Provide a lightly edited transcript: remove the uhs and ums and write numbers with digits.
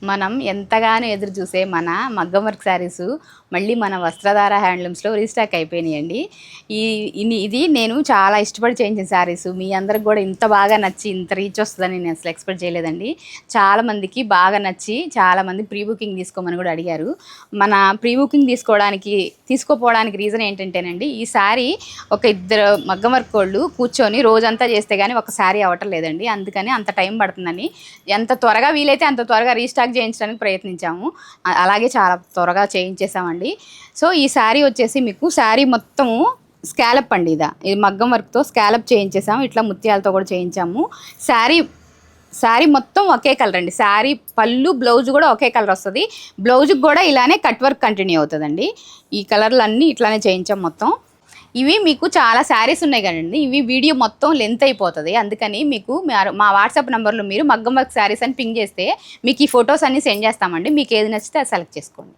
మనం ఎంతగానో ఎదురు చూసే మన మగ్గం వర్క్ శారీస్ మళ్ళీ మన వస్త్రధార హ్యాండ్లూమ్స్లో రీస్టాక్ అయిపోయినాయండి. ఇది నేను చాలా ఇష్టపడి చేయించిన శారీస్. మీ అందరికి కూడా ఇంత బాగా నచ్చి ఇంత రీచ్ వస్తుందని నేను అసలు ఎక్స్పెక్ట్ చేయలేదండి. చాలామందికి బాగా నచ్చి చాలామంది ప్రీ బుకింగ్ తీసుకోమని కూడా అడిగారు. మన ప్రీ బుకింగ్ తీసుకోపోవడానికి రీజన్ ఏంటంటేనండి, ఈ శారీ ఒక ఇద్దరు మగ్గం వర్క్ వాళ్ళు కూర్చొని రోజంతా చేస్తే కానీ ఒక శారీ అవ్వటం లేదండి. అందుకని అంత టైం పడుతుందని ఎంత త్వరగా వీలైతే అంత త్వరగా రీస్టాక్ చేయించడానికి ప్రయత్నించాము. అలాగే చాలా త్వరగా చేయించేసామండి. సో ఈ శారీ వచ్చేసి మీకు శారీ మొత్తము స్కాలప్ అండి. ఇది మగ్గం వర్క్తో స్కాలప్ చేయించేసాము. ఇట్లా ముత్యాలతో కూడా చేయించాము. శారీ మొత్తం ఒకే కలర్ అండి. శారీ పళ్ళు బ్లౌజ్ కూడా ఒకే కలర్ వస్తుంది. బ్లౌజ్కి కూడా ఇలానే కట్ వర్క్ కంటిన్యూ అవుతుందండి. ఈ కలర్లు అన్నీ ఇట్లానే చేయించాం మొత్తం. ఇవి మీకు చాలా శారీస్ ఉన్నాయి కదండి, ఇవి వీడియో మొత్తం లెంత్ అయిపోతుంది. అందుకని మీకు మా వాట్సాప్ నెంబర్లో మీరు మగ్గం వర్క్ శారీస్ అని పింగ్ చేస్తే మీకు ఈ ఫొటోస్ అన్నీ సెండ్ చేస్తామండి. మీకు ఏది నచ్చితే అది సెలెక్ట్ చేసుకోండి.